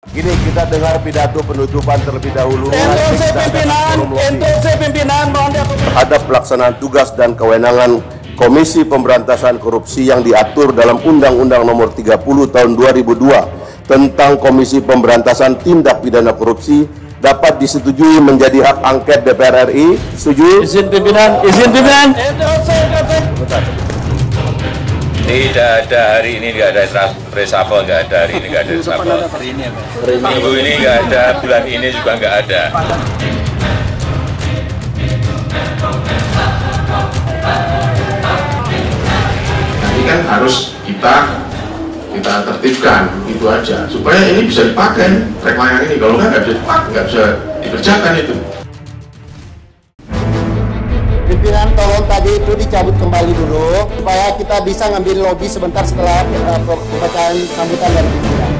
Kini kita dengar pidato penutupan terlebih dahulu pimpinan terhadap pelaksanaan tugas dan kewenangan Komisi Pemberantasan Korupsi yang diatur dalam Undang-Undang Nomor 30 Tahun 2002 tentang Komisi Pemberantasan Tindak Pidana Korupsi dapat disetujui menjadi hak angket DPR RI. Setuju? Izin pimpinan. Tidak ada hari ini, nggak ada reshuffle, nggak ada hari ini, nggak ada reshuffle. Minggu ini nggak ada, bulan ini juga nggak ada. Ini kan harus kita tertibkan, itu aja, supaya ini bisa dipakai track layang ini. Kalau nggak bisa dipakai, nggak bisa dikerjakan itu. Pimpinan tolong tadi itu dicabut kembali dulu supaya kita bisa ngambil lobby sebentar setelah pembacaan sambutan dari pimpinan.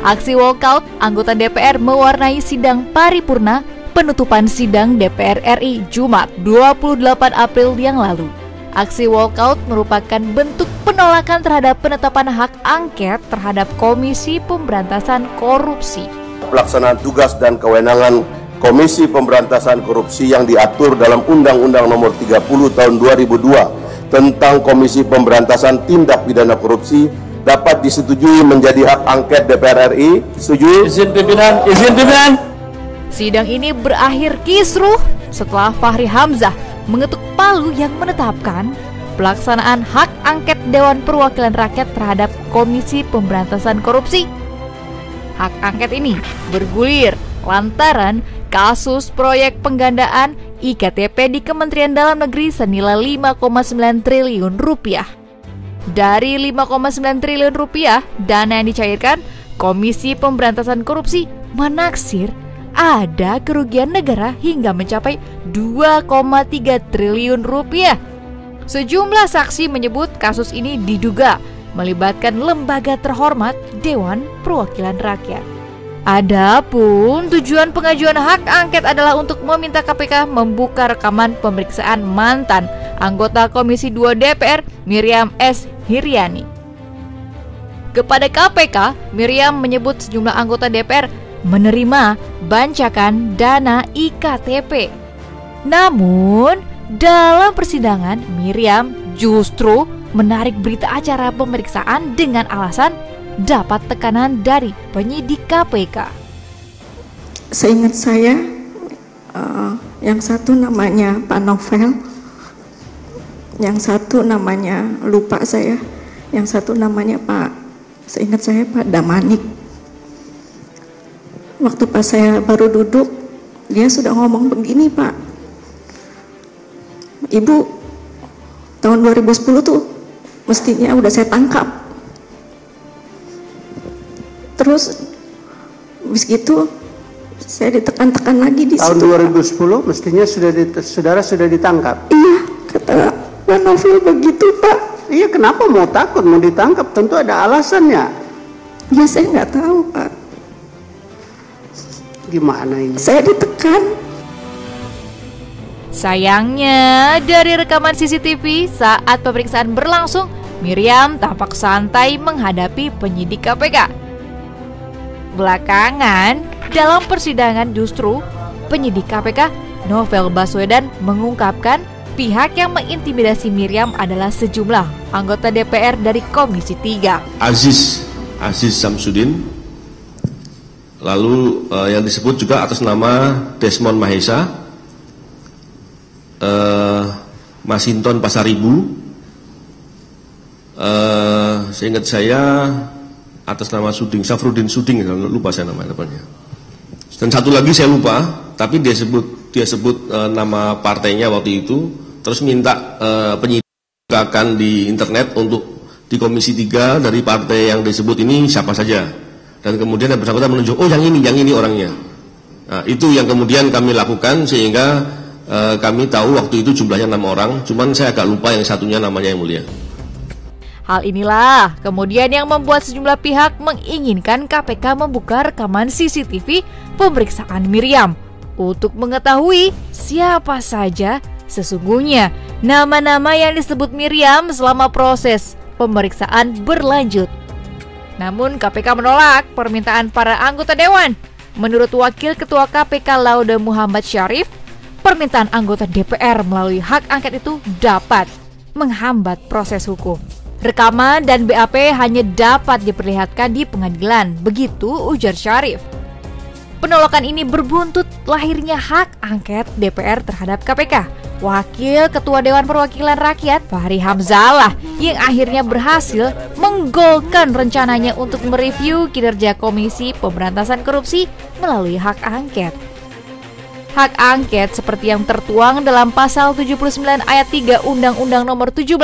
Aksi walkout anggota DPR mewarnai sidang paripurna penutupan sidang DPR RI Jumat 28 April yang lalu. Aksi walkout merupakan bentuk penolakan terhadap penetapan hak angket terhadap Komisi Pemberantasan Korupsi. Pelaksanaan tugas dan kewenangan Komisi Pemberantasan Korupsi yang diatur dalam Undang-Undang Nomor 30 Tahun 2002 tentang Komisi Pemberantasan Tindak Pidana Korupsi dapat disetujui menjadi hak angket DPR RI. Setuju? Izin pimpinan. Sidang ini berakhir kisruh setelah Fahri Hamzah mengetuk palu yang menetapkan pelaksanaan hak angket Dewan Perwakilan Rakyat terhadap Komisi Pemberantasan Korupsi. Hak angket ini bergulir lantaran kasus proyek penggandaan IKTP di Kementerian Dalam Negeri senilai 5,9 triliun rupiah. Dari 5,9 triliun rupiah dana yang dicairkan, Komisi Pemberantasan Korupsi menaksir ada kerugian negara hingga mencapai 2,3 triliun rupiah. Sejumlah saksi menyebut kasus ini diduga melibatkan lembaga terhormat Dewan Perwakilan Rakyat. Adapun tujuan pengajuan hak angket adalah untuk meminta KPK membuka rekaman pemeriksaan mantan anggota Komisi 2 DPR Miriam S. Hiryani. Kepada KPK, Miriam menyebut sejumlah anggota DPR menerima bancakan dana IKTP. Namun, dalam persidangan Miriam justru menarik berita acara pemeriksaan dengan alasan dapat tekanan dari penyidik KPK. Seingat saya, yang satu namanya Pak Novel, yang satu namanya lupa saya, yang satu namanya seingat saya Pak Damanik. Waktu pas saya baru duduk, dia sudah ngomong begini, Pak, Ibu, tahun 2010 tuh mestinya udah saya tangkap. Terus habis gitu saya ditekan-tekan lagi di tahun situ. 2010 mestinya saudara sudah ditangkap. Iya, kata Pak Novel begitu, Pak. Iya, kenapa mau takut mau ditangkap? Tentu ada alasannya. Ya saya nggak tahu, Pak. Gimana ini? Saya ditekan. Sayangnya, dari rekaman CCTV saat pemeriksaan berlangsung, Miriam tampak santai menghadapi penyidik KPK. Belakangan, dalam persidangan justru penyidik KPK Novel Baswedan mengungkapkan pihak yang mengintimidasi Miriam adalah sejumlah anggota DPR dari Komisi 3. Aziz Samsudin, lalu yang disebut juga atas nama Desmond Mahesa, Masinton Pasaribu, seingat saya atas nama Safrudin Suding, lupa saya nama depannya. Dan satu lagi saya lupa, tapi dia sebut nama partainya waktu itu, terus minta penyidikan di internet untuk di Komisi 3 dari partai yang disebut ini siapa saja. Dan kemudian yang bersangkutan menunjuk, oh yang ini orangnya. Nah, itu yang kemudian kami lakukan sehingga kami tahu waktu itu jumlahnya 6 orang, cuman saya agak lupa yang satunya namanya yang mulia. Hal inilah kemudian yang membuat sejumlah pihak menginginkan KPK membuka rekaman CCTV pemeriksaan Miriam untuk mengetahui siapa saja sesungguhnya nama-nama yang disebut Miriam selama proses pemeriksaan berlanjut. Namun KPK menolak permintaan para anggota dewan. Menurut Wakil Ketua KPK Laude Muhammad Syarif, permintaan anggota DPR melalui hak angket itu dapat menghambat proses hukum. Rekaman dan BAP hanya dapat diperlihatkan di pengadilan, begitu ujar Syarif. Penolakan ini berbuntut lahirnya hak angket DPR terhadap KPK. Wakil Ketua Dewan Perwakilan Rakyat Fahri Hamzah yang akhirnya berhasil menggolkan rencananya untuk mereview kinerja Komisi Pemberantasan Korupsi melalui hak angket. Hak angket seperti yang tertuang dalam pasal 79 ayat 3 Undang-Undang Nomor 17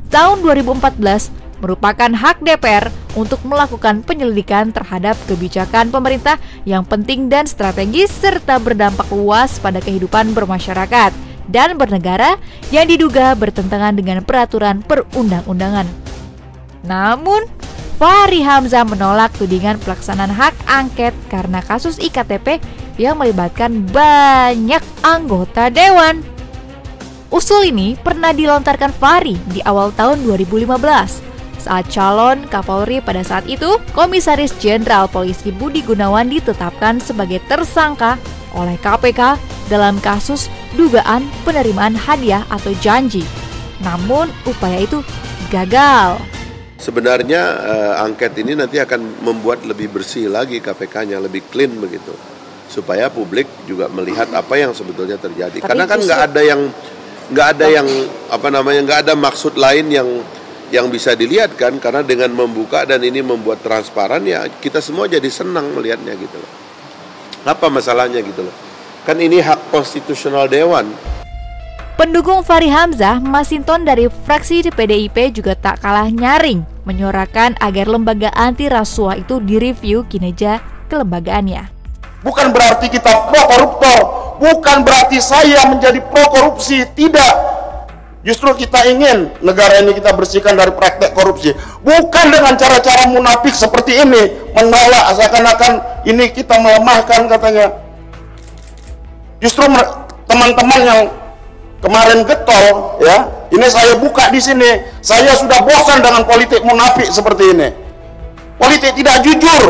Tahun 2014 merupakan hak DPR untuk melakukan penyelidikan terhadap kebijakan pemerintah yang penting dan strategis serta berdampak luas pada kehidupan bermasyarakat dan bernegara yang diduga bertentangan dengan peraturan perundang-undangan. Namun, Fahri Hamzah menolak tudingan pelaksanaan hak angket karena kasus IKTP yang melibatkan banyak anggota dewan. Usul ini pernah dilontarkan Fahri di awal tahun 2015 saat calon Kapolri pada saat itu, Komisaris Jenderal Polisi Budi Gunawan ditetapkan sebagai tersangka oleh KPK dalam kasus dugaan penerimaan hadiah atau janji. Namun upaya itu gagal. Sebenarnya angket ini nanti akan membuat lebih bersih lagi KPK-nya, lebih clean begitu, supaya publik juga melihat apa yang sebetulnya terjadi. Karena kan nggak ada maksud lain yang bisa dilihat kan, karena dengan membuka dan ini membuat transparan ya kita semua jadi senang melihatnya gitu loh. Apa masalahnya gitu loh? Kan ini hak konstitusional dewan. Pendukung Fahri Hamzah, Masinton dari fraksi PDIP juga tak kalah nyaring menyuarakan agar lembaga anti rasuah itu direview kinerja kelembagaannya. Bukan berarti kita pro koruptor, bukan berarti saya menjadi pro korupsi, tidak. Justru kita ingin negara ini kita bersihkan dari praktek korupsi. Bukan dengan cara-cara munafik seperti ini, menolak seakan-akan ini kita melemahkan katanya. Justru teman-teman yang kemarin getol, ya, ini saya buka di sini. Saya sudah bosan dengan politik munafik seperti ini. Politik tidak jujur.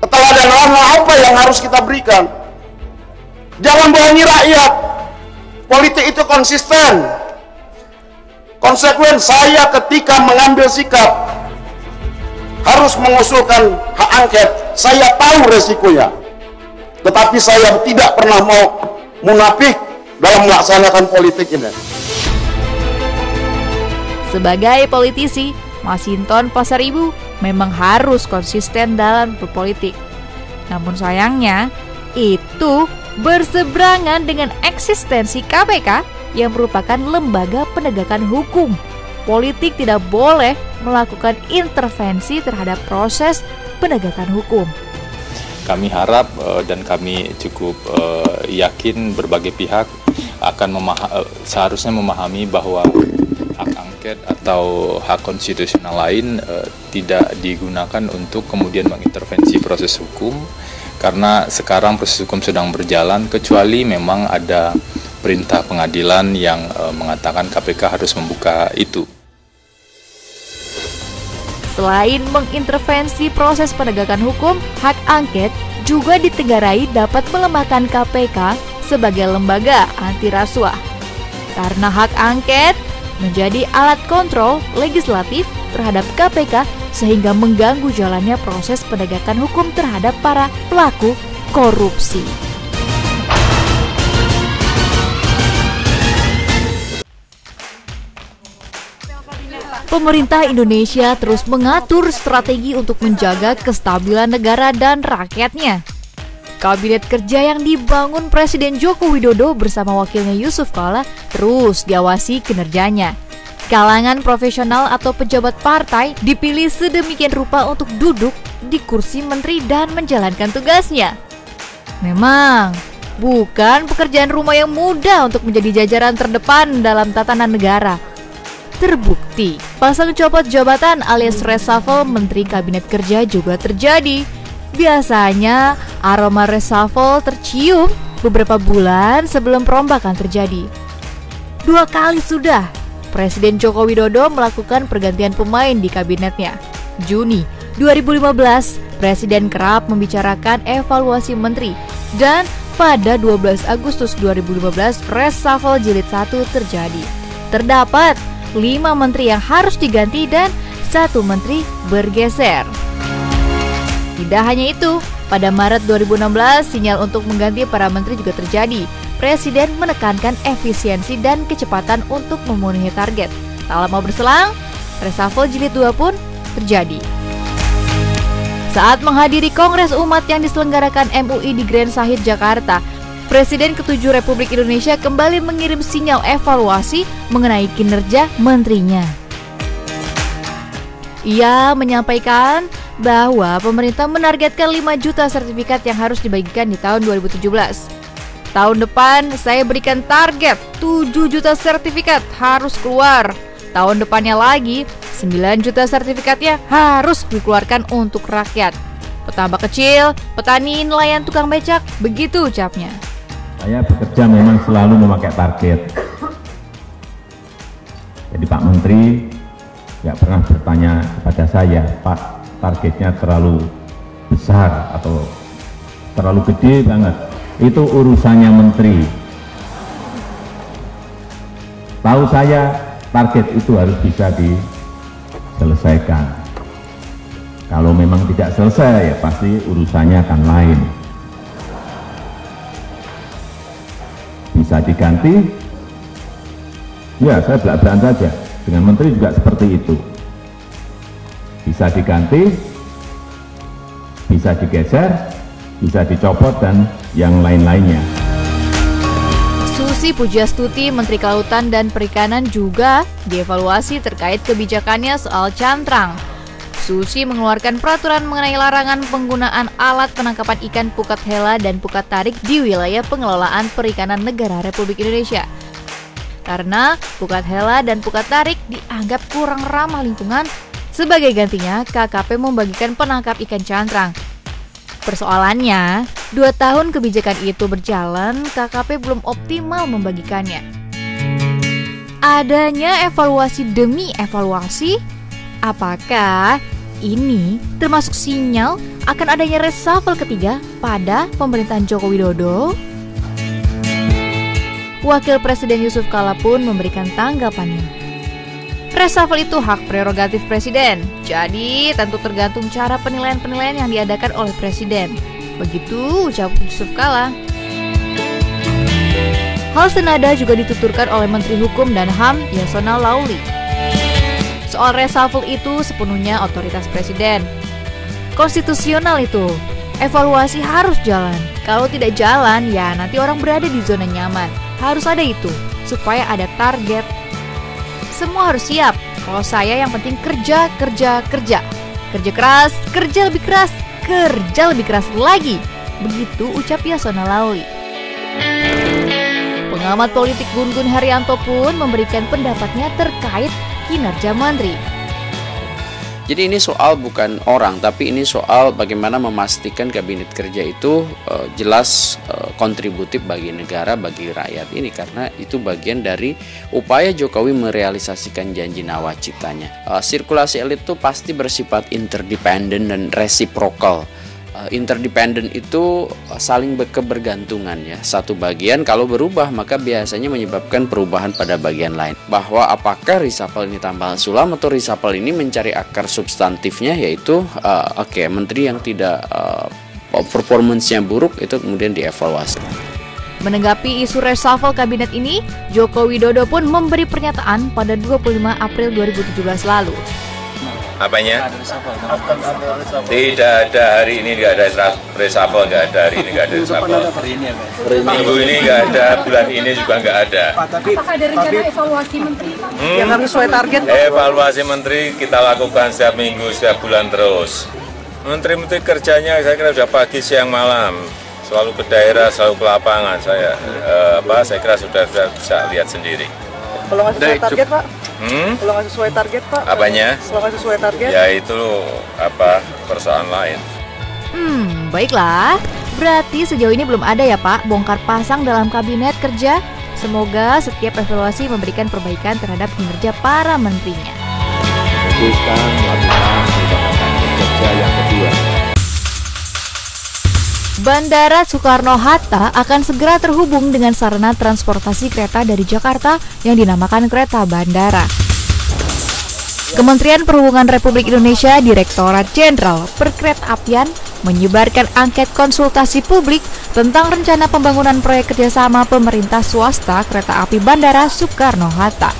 Keteladanan apa yang harus kita berikan? Jangan bohongi rakyat. Politik itu konsisten, konsekuen. Saya ketika mengambil sikap harus mengusulkan hak angket, saya tahu resikonya, tetapi saya tidak pernah mau munafik dalam melaksanakan politik ini. Sebagai politisi, Masinton Pasaribu memang harus konsisten dalam berpolitik. Namun sayangnya, itu berseberangan dengan eksistensi KPK yang merupakan lembaga penegakan hukum. Politik tidak boleh melakukan intervensi terhadap proses penegakan hukum. Kami harap dan kami cukup yakin berbagai pihak akan seharusnya memahami bahwa hak angket atau hak konstitusional lain tidak digunakan untuk kemudian mengintervensi proses hukum, karena sekarang proses hukum sedang berjalan, kecuali memang ada perintah pengadilan yang mengatakan KPK harus membuka itu. Selain mengintervensi proses penegakan hukum, hak angket juga ditegarai dapat melemahkan KPK sebagai lembaga anti rasuah. Karena hak angket menjadi alat kontrol legislatif terhadap KPK sehingga mengganggu jalannya proses penegakan hukum terhadap para pelaku korupsi. Pemerintah Indonesia terus mengatur strategi untuk menjaga kestabilan negara dan rakyatnya. Kabinet kerja yang dibangun Presiden Joko Widodo bersama wakilnya Yusuf Kala terus diawasi kinerjanya. Kalangan profesional atau pejabat partai dipilih sedemikian rupa untuk duduk di kursi menteri dan menjalankan tugasnya. Memang bukan pekerjaan rumah yang mudah untuk menjadi jajaran terdepan dalam tatanan negara. Terbukti, pasang copot jabatan alias reshuffle Menteri Kabinet Kerja juga terjadi. Biasanya aroma reshuffle tercium beberapa bulan sebelum perombakan terjadi. 2 kali sudah Presiden Joko Widodo melakukan pergantian pemain di kabinetnya. Juni 2015, Presiden kerap membicarakan evaluasi menteri dan pada 12 Agustus 2015 reshuffle jilid 1 terjadi. Terdapat 5 menteri yang harus diganti dan 1 menteri bergeser. Tidak hanya itu, pada Maret 2016 sinyal untuk mengganti para menteri juga terjadi. Presiden menekankan efisiensi dan kecepatan untuk memenuhi target. Tak lama berselang, reshuffle jilid 2 pun terjadi. Saat menghadiri Kongres Umat yang diselenggarakan MUI di Grand Sahid, Jakarta, Presiden ke-7 Republik Indonesia kembali mengirim sinyal evaluasi mengenai kinerja menterinya. Ia menyampaikan bahwa pemerintah menargetkan 5 juta sertifikat yang harus dibagikan di tahun 2017. Tahun depan saya berikan target 7 juta sertifikat harus keluar. Tahun depannya lagi 9 juta sertifikatnya harus dikeluarkan untuk rakyat. Petambak kecil, petani, nelayan, tukang becak, begitu ucapnya. Saya bekerja memang selalu memakai target. Jadi Pak Menteri nggak pernah bertanya kepada saya, Pak, targetnya terlalu besar atau terlalu gede banget. Itu urusannya menteri. Tahu saya, target itu harus bisa diselesaikan. Kalau memang tidak selesai, ya pasti urusannya akan lain. Bisa diganti, ya saya belak-belakan saja. Dengan menteri juga seperti itu. Bisa diganti, bisa digeser, bisa dicopot, dan yang lain-lainnya. Susi Pujiastuti, Menteri Kelautan dan Perikanan, juga dievaluasi terkait kebijakannya soal cantrang. Susi mengeluarkan peraturan mengenai larangan penggunaan alat penangkapan ikan pukat hela dan pukat tarik di wilayah pengelolaan perikanan negara Republik Indonesia. Karena pukat hela dan pukat tarik dianggap kurang ramah lingkungan, sebagai gantinya KKP membagikan penangkap ikan cantrang. Persoalannya, 2 tahun kebijakan itu berjalan, KKP belum optimal membagikannya. Adanya evaluasi demi evaluasi, apakah ini termasuk sinyal akan adanya reshuffle ketiga pada pemerintahan Joko Widodo? Wakil Presiden Yusuf Kala pun memberikan tanggapannya. Reshuffle itu hak prerogatif Presiden, jadi tentu tergantung cara penilaian-penilaian yang diadakan oleh Presiden. Begitu ucap Yusuf Kala. Hal senada juga dituturkan oleh Menteri Hukum dan HAM Yasona Lauli. Soal reshuffle itu sepenuhnya otoritas Presiden. Konstitusional itu, evaluasi harus jalan. Kalau tidak jalan, ya nanti orang berada di zona nyaman. Harus ada itu, supaya ada target. Semua harus siap. Kalau saya yang penting kerja. Kerja keras, kerja lebih keras lagi. Begitu ucap Yasona Lauli. Pengamat politik Gun Gun Haryanto pun memberikan pendapatnya terkait kinerja menteri. Jadi ini soal bukan orang, tapi ini soal bagaimana memastikan kabinet kerja itu jelas kontributif bagi negara, bagi rakyat ini, karena itu bagian dari upaya Jokowi merealisasikan janji nawacitanya. Sirkulasi elit itu pasti bersifat interdependen dan reciprocal. Interdependen itu saling kebergantungan ya. Satu bagian kalau berubah maka biasanya menyebabkan perubahan pada bagian lain. Bahwa apakah reshuffle ini tambahan sulam atau reshuffle ini mencari akar substantifnya, yaitu menteri yang tidak performance-nya buruk itu kemudian dievaluasi. Menanggapi isu reshuffle kabinet ini, Joko Widodo pun memberi pernyataan pada 25 April 2017 lalu. Apanya? Tidak ada hari ini, nggak ada reshuffle, nggak ada hari ini, nggak ada reshuffle. Minggu ini nggak ada, bulan ini juga nggak ada. Apakah ada rencana evaluasi menteri? Yang harus sesuai target? Evaluasi menteri kita lakukan setiap minggu, setiap bulan terus. Menteri-menteri kerjanya saya kira sudah pagi, siang, malam, selalu ke daerah, selalu ke lapangan. Saya kira sudah bisa lihat sendiri. Kalau nggak sesuai target, Pak? Kalau nggak sesuai target, Pak? Apanya? Kalau nggak sesuai target? Ya itu persoalan lain. Baiklah. Berarti sejauh ini belum ada ya Pak bongkar pasang dalam kabinet kerja? Semoga setiap evaluasi memberikan perbaikan terhadap kinerja para menterinya. Memutuskan melakukan tindakan kerja yang kedua. Bandara Soekarno-Hatta akan segera terhubung dengan sarana transportasi kereta dari Jakarta yang dinamakan Kereta Bandara. Kementerian Perhubungan Republik Indonesia Direktorat Jenderal Perkeretaapian menyebarkan angket konsultasi publik tentang rencana pembangunan proyek kerjasama pemerintah swasta kereta api Bandara Soekarno-Hatta.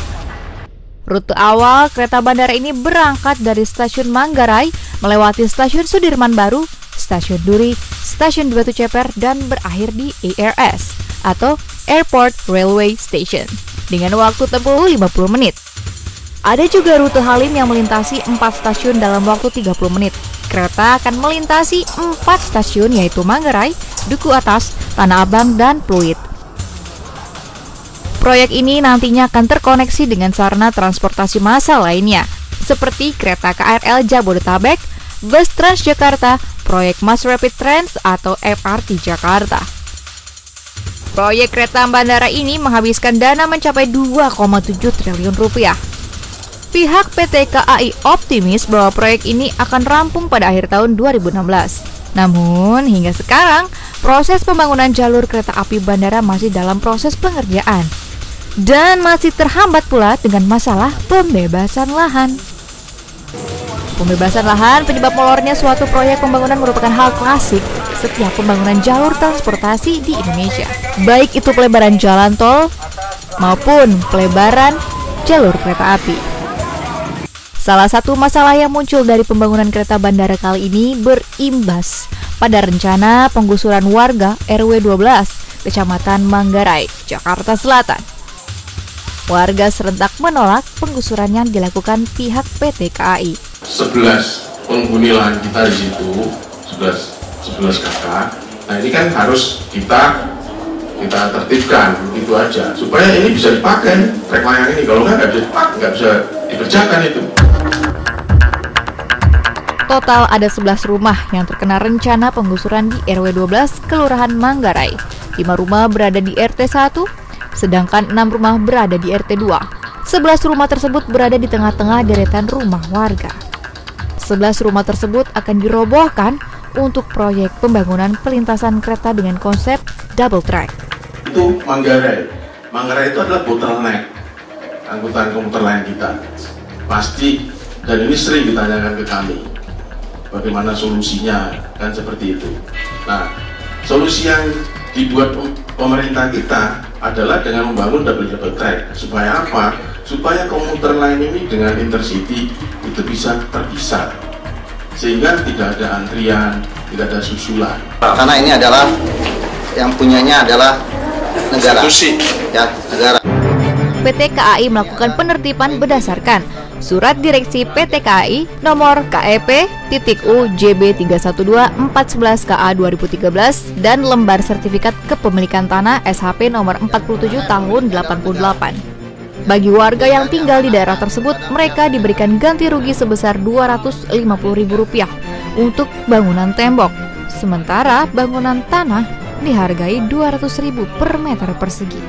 Rute awal kereta bandara ini berangkat dari Stasiun Manggarai, melewati Stasiun Sudirman Baru, Stasiun Duri, Stasiun Batu Ceper, dan berakhir di ARS atau Airport Railway Station dengan waktu tempuh 50 menit. Ada juga rute Halim yang melintasi 4 stasiun dalam waktu 30 menit. Kereta akan melintasi 4 stasiun yaitu Manggarai, Duku Atas, Tanah Abang, dan Pluit. Proyek ini nantinya akan terkoneksi dengan sarana transportasi massal lainnya seperti kereta KRL Jabodetabek, bus Transjakarta, proyek Mass Rapid Trans atau MRT Jakarta. Proyek kereta bandara ini menghabiskan dana mencapai 2,7 triliun rupiah. Pihak PT KAI optimis bahwa proyek ini akan rampung pada akhir tahun 2016. Namun, hingga sekarang, proses pembangunan jalur kereta api bandara masih dalam proses pengerjaan dan masih terhambat pula dengan masalah pembebasan lahan. Pembebasan lahan penyebab molornya suatu proyek pembangunan merupakan hal klasik setiap pembangunan jalur transportasi di Indonesia, baik itu pelebaran jalan tol maupun pelebaran jalur kereta api. Salah satu masalah yang muncul dari pembangunan kereta bandara kali ini berimbas pada rencana penggusuran warga RW 12, Kecamatan Manggarai, Jakarta Selatan. Warga serentak menolak penggusuran yang dilakukan pihak PT KAI. 11 penghuni lahan kita di situ, 11 kakak. Nah ini kan harus kita tertibkan, itu aja, supaya ini bisa dipakai trek layang ini. Kalau nggak bisa dipakai, nggak bisa dikerjakan itu. Total ada 11 rumah yang terkena rencana penggusuran di RW 12 Kelurahan Manggarai. 5 rumah berada di RT 1, sedangkan 6 rumah berada di RT 2. 11 rumah tersebut berada di tengah-tengah deretan rumah warga. 11 rumah tersebut akan dirobohkan untuk proyek pembangunan pelintasan kereta dengan konsep double track. Itu Manggarai. Manggarai itu adalah bottleneck angkutan komuter lain kita. Pasti, dan ini sering ditanyakan ke kami. Bagaimana solusinya, kan seperti itu. Nah, solusi yang dibuat pemerintah kita adalah dengan membangun double track. Supaya apa? Supaya komuter lain ini dengan intercity itu bisa terpisah, sehingga tidak ada antrian, tidak ada susulan. Karena ini adalah yang punyanya adalah negara. Ya, negara. PT KAI melakukan penertiban berdasarkan Surat Direksi PT KAI nomor KEP.U.JB312-411-KA 2013 dan lembar sertifikat kepemilikan tanah SHP nomor 47 tahun 88. Bagi warga yang tinggal di daerah tersebut, mereka diberikan ganti rugi sebesar Rp250.000 untuk bangunan tembok, sementara bangunan tanah dihargai Rp200.000 per meter persegi.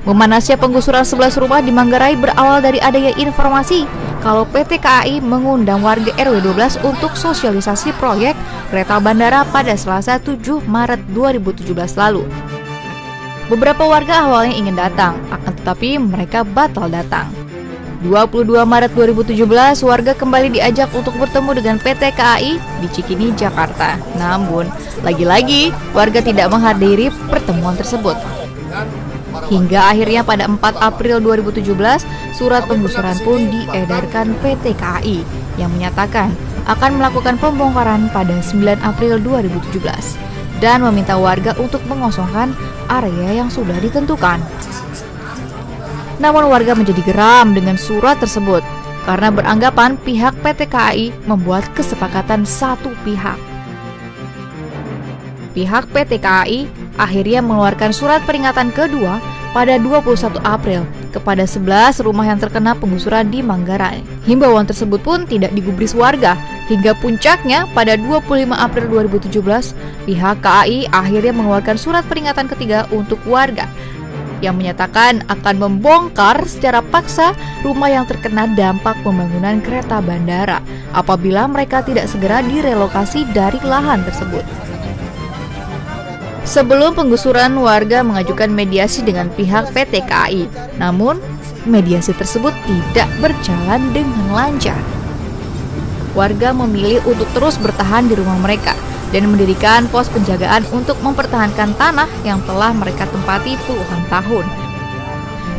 Memanasnya penggusuran 11 rumah di Manggarai berawal dari adanya informasi kalau PT KAI mengundang warga RW 12 untuk sosialisasi proyek kereta bandara pada Selasa 7 Maret 2017 lalu. Beberapa warga awalnya ingin datang, akan tetapi mereka batal datang. 22 Maret 2017, warga kembali diajak untuk bertemu dengan PT KAI di Cikini, Jakarta. Namun, lagi-lagi warga tidak menghadiri pertemuan tersebut. Hingga akhirnya pada 4 April 2017, surat penggusuran pun diedarkan PT KAI yang menyatakan akan melakukan pembongkaran pada 9 April 2017 dan meminta warga untuk mengosongkan area yang sudah ditentukan. Namun warga menjadi geram dengan surat tersebut karena beranggapan pihak PT KAI membuat kesepakatan satu pihak. Pihak PT KAI akhirnya mengeluarkan surat peringatan kedua pada 21 April kepada 11 rumah yang terkena penggusuran di Manggarai. Himbauan tersebut pun tidak digubris warga. Hingga puncaknya pada 25 April 2017, pihak KAI akhirnya mengeluarkan surat peringatan ketiga untuk warga yang menyatakan akan membongkar secara paksa rumah yang terkena dampak pembangunan kereta bandara apabila mereka tidak segera direlokasi dari lahan tersebut. Sebelum penggusuran, warga mengajukan mediasi dengan pihak PT KAI. Namun, mediasi tersebut tidak berjalan dengan lancar. Warga memilih untuk terus bertahan di rumah mereka dan mendirikan pos penjagaan untuk mempertahankan tanah yang telah mereka tempati puluhan tahun.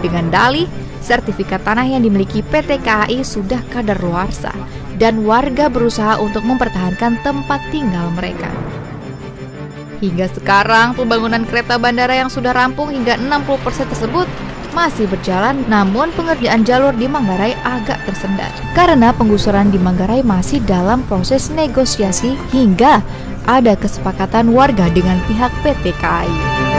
Dengan dalih, sertifikat tanah yang dimiliki PT KAI sudah kadaluarsa dan warga berusaha untuk mempertahankan tempat tinggal mereka. Hingga sekarang, pembangunan kereta bandara yang sudah rampung hingga 60% tersebut masih berjalan, namun pengerjaan jalur di Manggarai agak tersendat karena penggusuran di Manggarai masih dalam proses negosiasi hingga ada kesepakatan warga dengan pihak PT KAI.